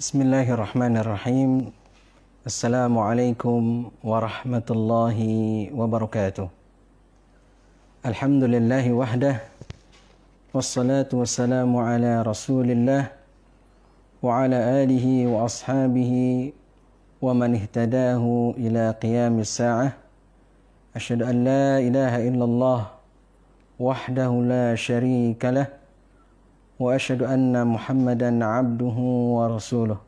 Bismillahirrahmanirrahim. Assalamualaikum warahmatullahi wabarakatuh. Alhamdulillahi wahdah. Wassalatu wassalamu ala rasulillah wa ala alihi wa ashabihi wa man ihtadahu ila qiyamis sa'ah. Asyhadu an la ilaha illallah wahdahu la syarika lah. Wa asyhadu anna Muhammadan abduhu wa rasuluh.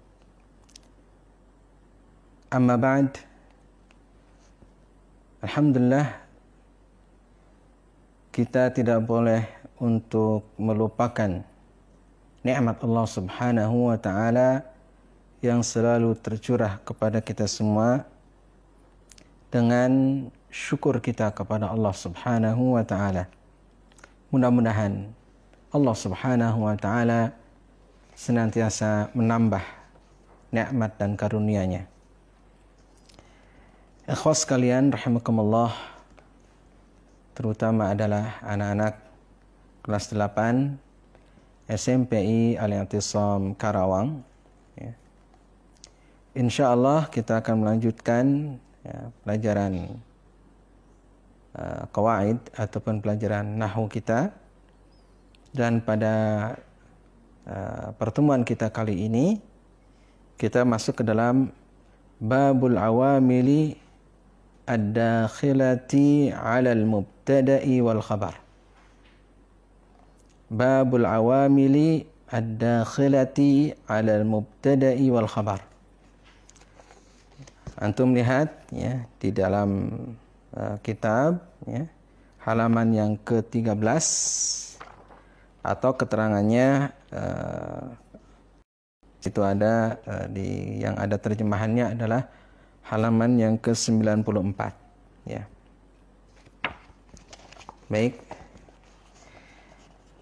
Amma ba'd. Alhamdulillah, kita tidak boleh untuk melupakan nikmat Allah Subhanahu wa taala yang selalu tercurah kepada kita semua dengan syukur kita kepada Allah Subhanahu wa taala. Mudah-mudahan Allah Subhanahu wa taala senantiasa menambah nikmat dan karunia-Nya. Ikhwas sekalian rahimakumullah, terutama adalah anak-anak kelas 8 SMPI Al-I'tisam Karawang. Ya. Insyaallah kita akan melanjutkan pelajaran qawaid ataupun pelajaran nahwu kita. Dan pada pertemuan kita kali ini, kita masuk ke dalam babul awamili ad-dakhilati 'ala al-mubtada'i wal khabar. Babul awamili ad-dakhilati 'ala al-mubtada'i wal khabar. Antum lihat ya di dalam kitab ya, halaman yang ke-13 atau keterangannya itu ada yang ada terjemahannya adalah halaman yang ke-94 ya. Baik.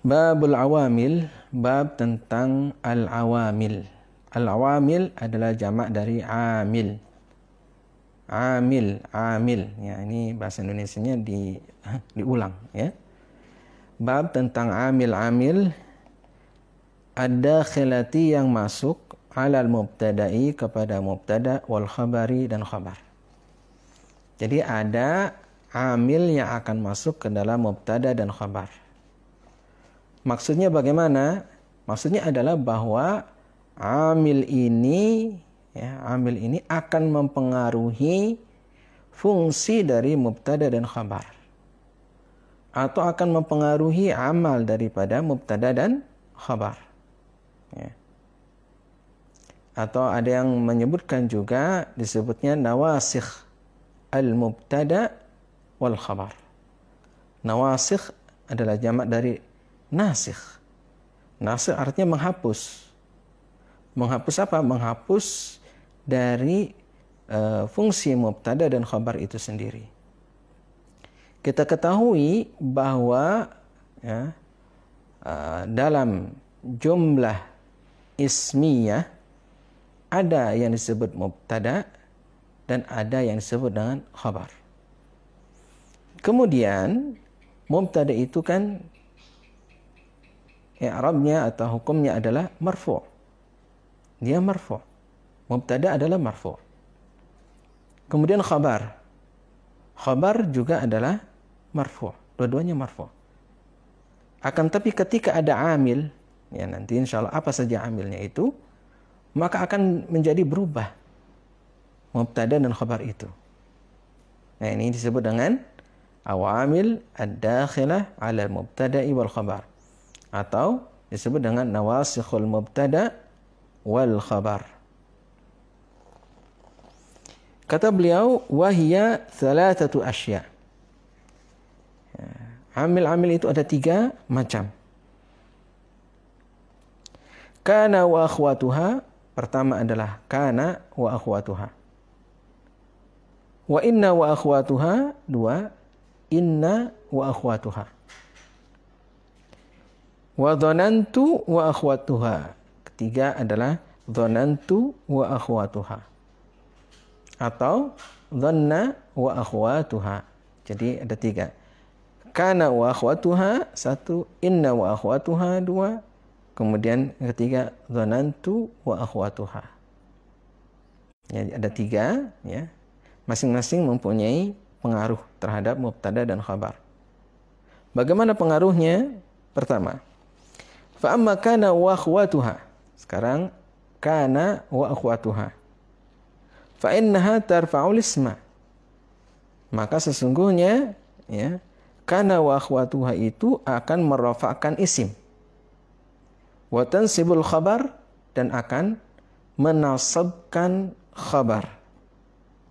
Babul awamil, bab tentang al-awamil. Al-awamil adalah jamak dari amil. Amil. Ya, ini bahasa Indonesianya diulang ya. Bab tentang amil-amil ad-dakhilati yang masuk alal mubtada'i kepada mubtada wal khabari dan khabar. Jadi ada amil yang akan masuk ke dalam mubtada dan khabar. Maksudnya bagaimana? Maksudnya adalah bahwa amil ini akan mempengaruhi fungsi dari mubtada dan khabar, atau akan mempengaruhi amal daripada mubtada dan khabar. Ya. Atau ada yang menyebutkan juga disebutnya nawasikh al-mubtada wal khabar. Nawasikh adalah jamak dari nasikh. Nasikh artinya menghapus. Menghapus apa? Menghapus dari fungsi mubtada dan khabar itu sendiri. Kita ketahui bahwa dalam jumlah ismiyah ada yang disebut mubtada dan ada yang disebut dengan khabar. Kemudian mubtada itu kan i'rabnya atau hukumnya adalah marfu'. Dia marfu'. Mubtada adalah marfu'. Kemudian khabar. Khabar juga adalah marfu', dua-duanya marfu'. Akan tapi ketika ada amil, ya nanti insyaallah apa saja amilnya itu, maka akan menjadi berubah mubtada dan khabar itu. Nah, ini disebut dengan awamil ad-dakhilah 'ala al-mubtada'i wal khabar, atau disebut dengan nawasikhul mubtada wal khabar. Kata beliau, wahia thalathatu asya. Amil-amil itu ada 3 macam. Kana wa akhwatuha, pertama adalah kana wa akhwatuha. Wa inna wa akhwatuha, 2, inna wa akhwatuha. Wa dhanantu wa akhwatuha, ketiga adalah dhanantu wa akhwatuha. Atau dhanna wa akhwatuha. Jadi ada 3. Kana wa akhwatuha 1, inna wa akhwatuha 2, Kemudian yang ketiga dzanantu wa akhwatuha. Ya, ada 3 ya. Masing-masing mempunyai pengaruh terhadap mubtada dan khabar. Bagaimana pengaruhnya? Pertama, fa amma kana wa akhwatuha. Sekarang kana wa akhwatuha. Fa innaha tarfa'ul isma. Maka sesungguhnya ya, kana wa akhwatuha itu akan merafa'kan isim. Wa tansibul khabar, dan akan menasabkan khabar.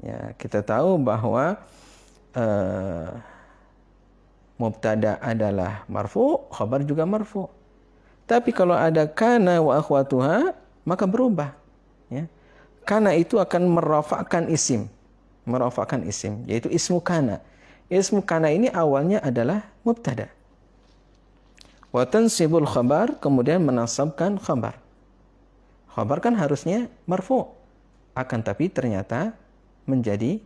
Ya, kita tahu bahwa mubtada adalah marfu, khabar juga marfu. Tapi kalau ada kana wa akhwatuha, maka berubah. Ya. Kana itu akan merafa'kan isim, yaitu ismu kana. Ismu kana ini awalnya adalah mubtada. Wa tansibul khabar, kemudian menasabkan khabar. Khabar kan harusnya marfu, akan tapi ternyata menjadi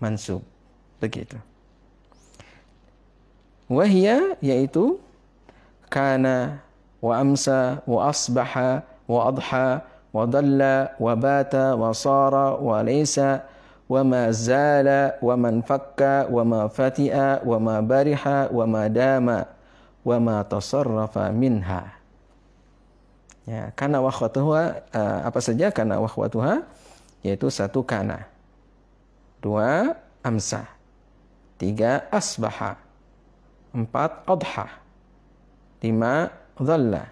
mansub. Begitu. Wahia, yaitu kana wa amsa wa asbaha wa adha wa dalla wa bata wa sara wa laysa wa ma zala wa man fakka wa ma fati'a wa ma bariha wa ma dama wa ma tasarrafa minha. Ya, kana wa akhwatuha, apa saja kana wa akhwatuha? Yaitu 1 kana, 2 amsa, 3 asbaha, 4 adha, 5 dhalla,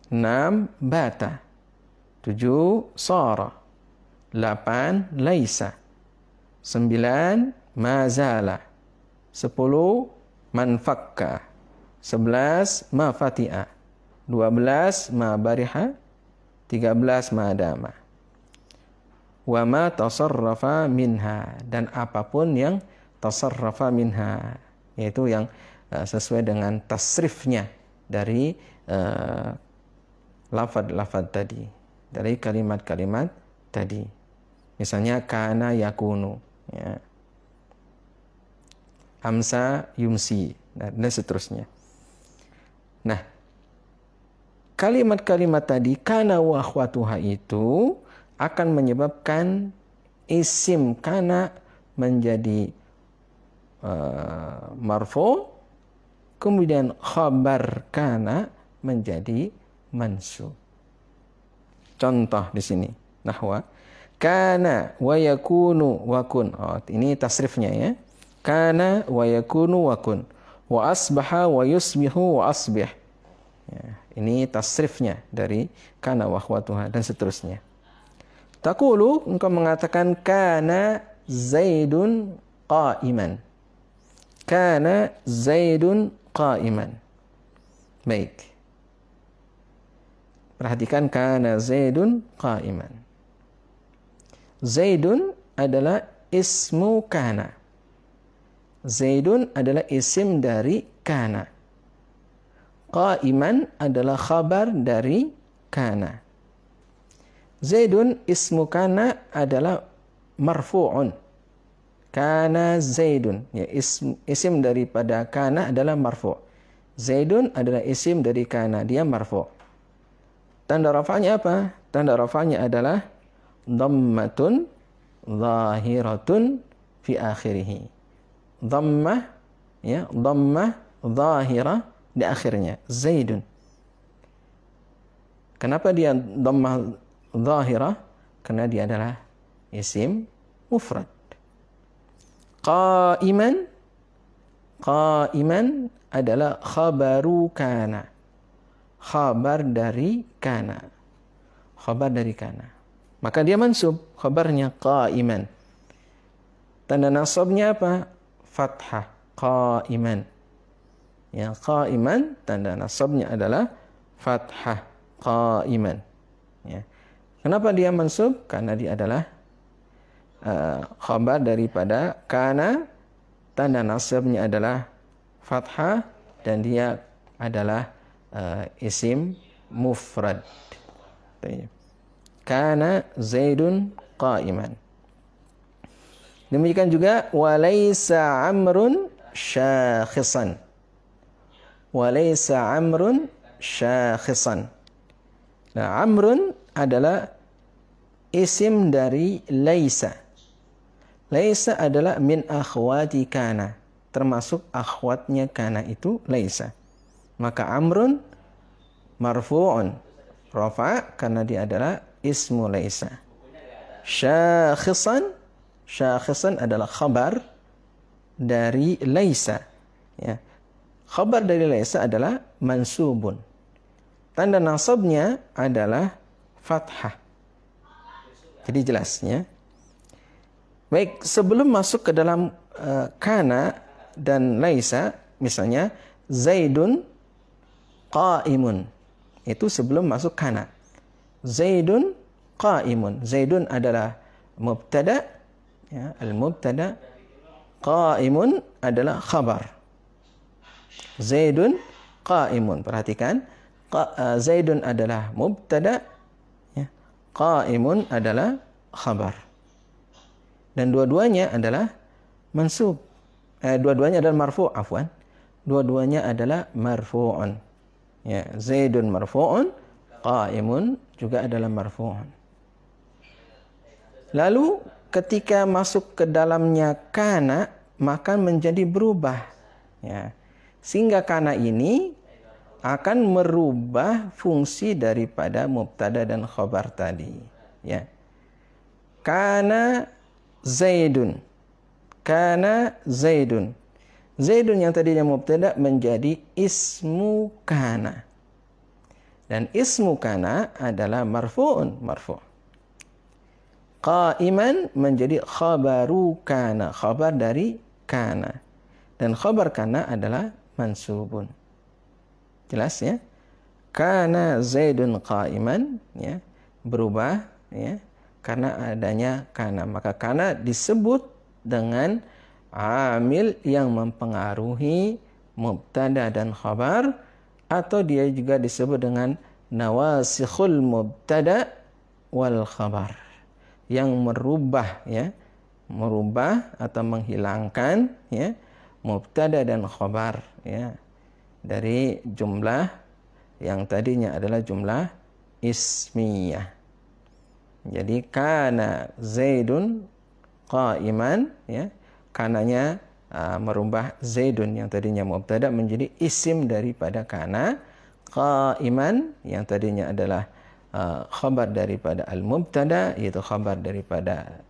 6 bata, 7 sara, 8 laisa, 9 mazala, 10 man fakka, 11 ma fati'a, 12 ma bariha, 13 ma dama. Wa ma tasarrafa minha, dan apapun yang tasarrafa minha, yaitu yang sesuai dengan tasrifnya dari lafaz-lafaz tadi, dari kalimat-kalimat tadi. Misalnya kana yakunu, ya. Amsa yumsi, dan seterusnya. Nah, kalimat-kalimat tadi kana wa akhwatuha itu akan menyebabkan isim kana menjadi marfu, kemudian khabar kana menjadi mansub. Contoh di sini nahwa kana wa yakunu wa kun. Oh, ini tasrifnya ya. Kana wa yakunu wa kun. Wa asbaha wa yusbihu wa asbih. Ya, ini tasrifnya dari kana wa akhwatuha dan seterusnya. Taqulu, engkau mengatakan kana Zaidun qa'iman. Kana Zaidun qa'iman. Baik. Perhatikan kana Zaidun qa'iman. Zaidun adalah ismu kana. Zaidun adalah isim dari kana. Qa'iman adalah khabar dari kana. Zaidun ismu kana adalah marfu'un. Kana Zaidun, ya, isim daripada kana adalah marfu'. Zaidun adalah isim dari kana, dia marfu'. Tanda rafa'nya apa? Tanda rafa'nya adalah dhammatun zahiratun fi akhirih. Dhammah, ya, dhammah zahirah di akhirnya. Zaidun. Kenapa dia dhammah zahirah? Karena dia adalah isim mufrad. Qa'iman, qa'iman adalah khabaru kana. Khabar dari kana. Khabar dari kana. Maka dia mansub, khabarnya qa'iman. Tanda nasabnya apa? Fathah, qa'iman. Ya, qa'iman, tanda nasabnya adalah fathah, qa'iman. Ya. Kenapa dia mansub? Karena dia adalah khabar daripada kana, tanda nasabnya adalah fathah, dan dia adalah isim mufrad. Kana Zaidun qa'iman. Demikian juga walaysa amrun syakhisan. Walaysa amrun syakhisan. Nah, amrun adalah isim dari laisa. Laisa adalah min akhwati kana, termasuk akhwatnya kana itu laisa. Maka amrun marfu'un, rafa karena dia adalah ismu laisa. Syakhisan, syakhisan adalah khabar dari laisa. Ya. Khabar dari laisa adalah mansubun. Tanda nasabnya adalah fathah. Jadi jelasnya. Baik, sebelum masuk ke dalam kana dan laisa, misalnya Zaidun qa'imun. Itu sebelum masuk kana. Zaidun qa'imun. Zaidun adalah mubtada, ya, al-mubtada. Qa'imun adalah khabar. Zaidun qa'imun. Perhatikan, Zaidun adalah mubtada, ya. Qa'imun adalah khabar. Dan dua-duanya adalah mansub. Dua-duanya adalah marfu', afwan. Dua-duanya adalah marfu'un. Ya, Zaidun marfu'un, qa'imun juga adalah marfu'un. Lalu ketika masuk ke dalamnya kana, maka menjadi berubah. Ya. Sehingga kana ini akan merubah fungsi daripada mubtada dan khabar tadi. Ya. Kana Zaidun. Kana Zaidun. Zaidun yang tadinya mubtada menjadi ismu kana. Dan ismu kana adalah marfu'un, marfu'. Qa'iman menjadi khabaru kana, khabar dari kana. Dan khabar kana adalah mansubun. Jelas ya? Kana Zaidun qa'iman, ya, berubah, ya, karena adanya kana. Maka kana disebut dengan amil yang mempengaruhi mubtada dan khabar, atau dia juga disebut dengan nawasikhul mubtada wal khabar, yang merubah, ya, merubah atau menghilangkan, ya, mubtada dan khabar, ya, dari jumlah yang tadinya adalah jumlah ismiyah. Jadi kana Zaidun qa'iman, ya, kananya merubah Zaidun yang tadinya mubtada menjadi isim daripada kana. Qa'iman yang tadinya adalah khabar daripada al-mubtada, yaitu khabar daripada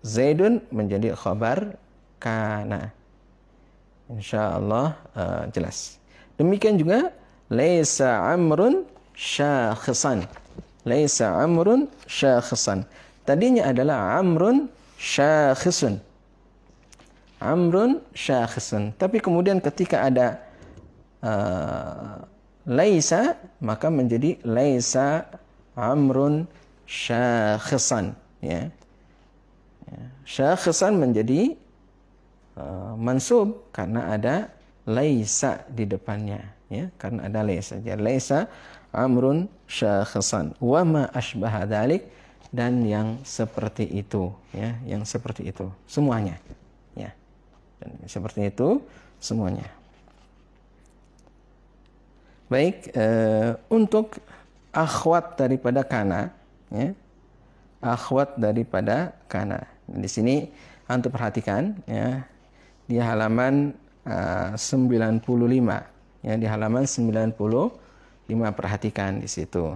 Zaidun menjadi khabar kana. Insyaallah jelas. Demikian juga laisa amrun syakhisan. Laisa amrun syakhisan. Tadinya adalah amrun syakhisun. Amrun syakhisun. Tapi kemudian ketika ada laisa, maka menjadi laisa amrun syakhisan, ya. Syakhisan menjadi mansub karena ada laisa di depannya, ya, karena ada laisa. Jadi laisa amrun syakhisan wa ma asbaha dzalik, dan yang seperti itu, ya, yang seperti itu semuanya, ya. Dan seperti itu semuanya. Baik, untuk akhwat daripada kana, ya, akhwat daripada kana. Di sini antum perhatikan, ya, di halaman 95, ya, di halaman 95 perhatikan di situ.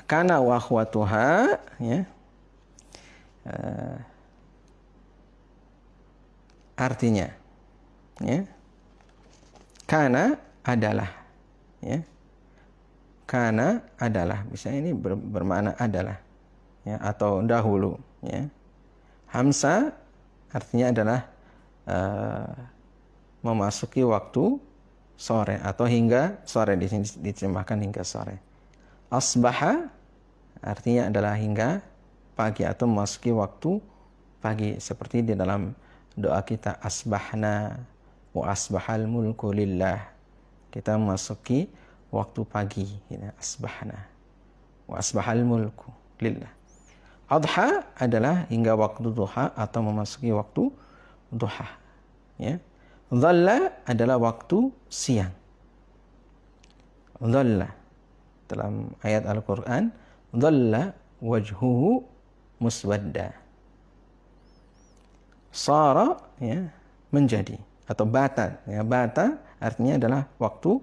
Kana wa akhwatuha, ya, artinya, ya, kana adalah, ya, kana adalah, bisa ini bermakna adalah, ya, atau dahulu, ya. Hamzah artinya adalah memasuki waktu sore atau hingga sore, di sini diterjemahkan hingga sore. Asbaha artinya adalah hingga pagi atau memasuki waktu pagi, seperti di dalam doa kita asbahna wa asbahal mulku lillah. Kita memasuki waktu pagi, ya, asbahna wa asbahal mulku lillah. Adha adalah hingga waktu duha atau memasuki waktu duha, ya. Dhalla adalah waktu siang. dhalla. Dalam ayat Al-Qur'an, dhalla wajhuhu muswadda. Sara, ya, menjadi, atau bata, ya, bata artinya adalah waktu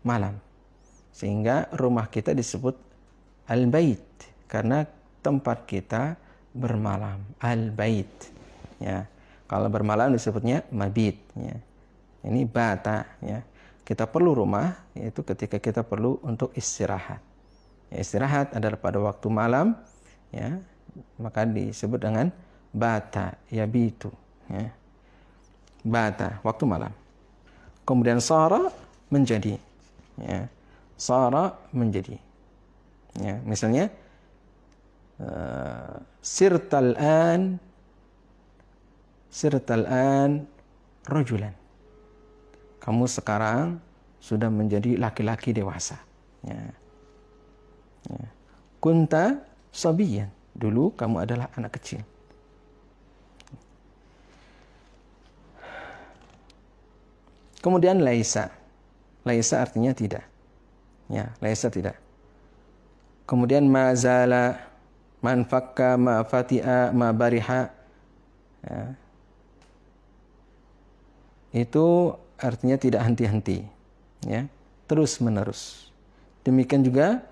malam. Sehingga rumah kita disebut al-bait karena tempat kita bermalam, al-bait. Ya. Kalau bermalam disebutnya mabit, ya. Ini bata, ya. Kita perlu rumah, yaitu ketika kita perlu untuk istirahat. Ya, istirahat adalah pada waktu malam, ya, maka disebut dengan bata, yabitu, ya. Bata, waktu malam. Kemudian sara, menjadi, ya. Sara, menjadi, ya. Misalnya sirtal an rajulan. Kamu sekarang sudah menjadi laki-laki dewasa. Ya. Ya. Kunta sabiyan. Dulu kamu adalah anak kecil. Kemudian laisa. Laisa artinya tidak. Ya, laisa tidak. Kemudian mazala, man fakka, ma fati'a, ma bariha. Ya. Itu artinya tidak henti-henti, ya, terus menerus. Demikian juga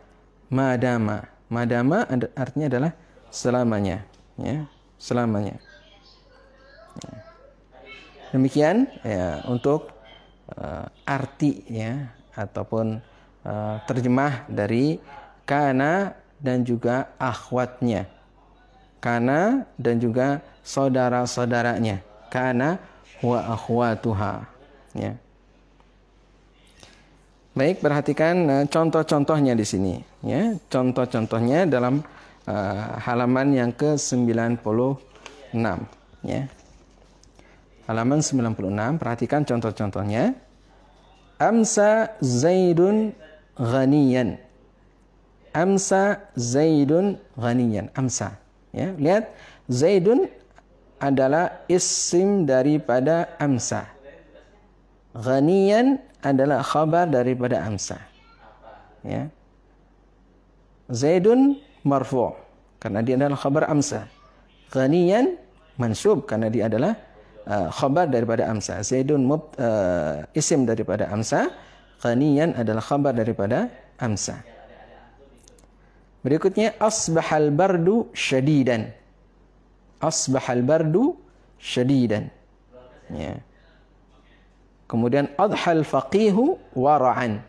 madama. Madama artinya adalah selamanya, ya, selamanya. Ya. Demikian, ya, untuk arti, ya, ataupun terjemah dari kana dan juga akhwatnya, kana dan juga saudara-saudaranya, kana wa akhwatuha. Ya. Baik, perhatikan contoh-contohnya di sini. Ya, contoh-contohnya dalam halaman yang ke-96. Ya. Halaman 96, perhatikan contoh-contohnya. Amsa Zaidun ghaniyan. Amsa Zaidun ghaniyan. Amsa. Ya, lihat, Zaidun adalah isim daripada amsa. Ghaniyan adalah khabar daripada amsa. Ya. Zaidun marfu' karena dia adalah khabar amsa. Ghaniyan mansub karena dia adalah khabar daripada amsa. Zaidun isim daripada amsa. Ghaniyan adalah khabar daripada amsa. Berikutnya asbahal bardu syadidan. Asbahal bardu syadidan. Ya. Kemudian adhal faqihu wara'an.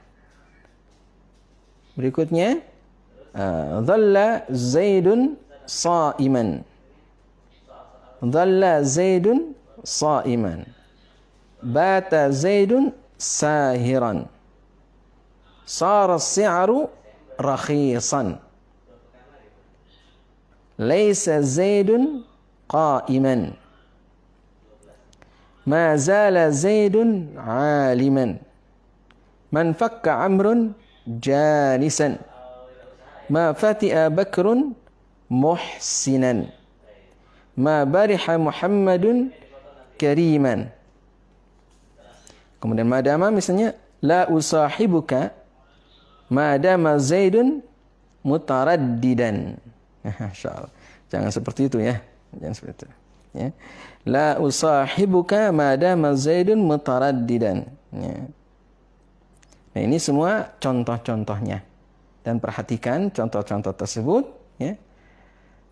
Berikutnya dhalla Zaidun sa'iman. Dhalla Zaidun sa'iman. Bata Zaidun sahiran. Sara as-si'ru rakhisan. Laysa Zaidun qa'iman. Ma zala Zaidun aliman. Man fakka Amrun jalisan. Ma fati'a Bakrun muhsinan. Ma bariha Muhammadun kariman. Kemudian madama misalnya la usahibuka madama Zaidun mutaraddidan. Insyaallah. Jangan seperti itu, ya. Jangan seperti itu. Ya. La usahibuka madama Zaidun mutaraddidan. Ya. Nah, ini semua contoh-contohnya. Dan perhatikan contoh-contoh tersebut, ya.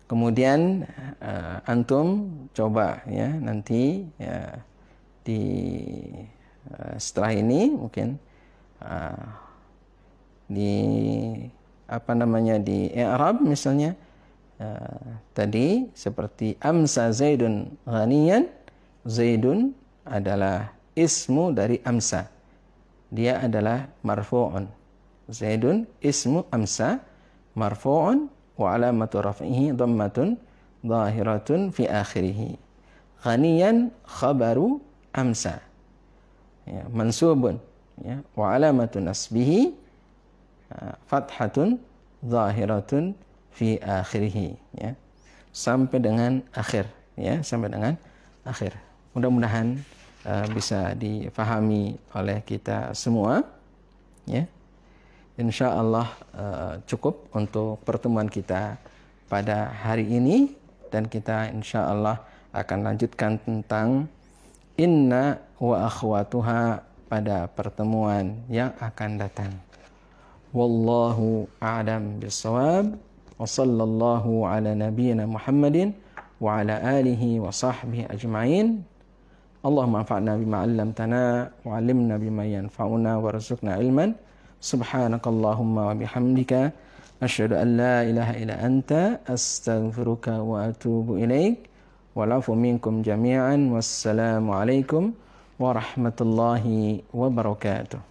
Kemudian antum coba, ya, nanti, ya, setelah ini mungkin di di i'rab misalnya. Tadi seperti amsa Zaidun ghaniyan, Zaidun adalah ismu dari amsa. Dia adalah marfu'un. Zaidun ismu amsa marfu'un wa alamatu raf'ihi dhammatun zahiratun fi akhirih. Ghaniyan khabaru amsa. Ya, mansubun, ya, wa alamatu nasbihi fathatun zahiratun fi akhirih, ya, sampai dengan akhir, ya, sampai dengan akhir. Mudah-mudahan bisa difahami oleh kita semua, ya. insya Allah cukup untuk pertemuan kita pada hari ini, dan kita insya Allah akan lanjutkan tentang inna wa akhwatuha pada pertemuan yang akan datang. Wallahu a'lam bissawab, wa sallallahu ala nabiyyina Muhammadin wa ala alihi wa sahbihi ajma'in. Allahumma anfa'na bima 'allamtana wa 'allimna bima yanfa'una warzuqna ilman. Subhanakallahumma wa bihamdika asyhadu an la ilaha illa anta astaghfiruka wa atubu ilaik. Walafu minkum jami'an. Wassalamu alaikum warahmatullahi wabarakatuh.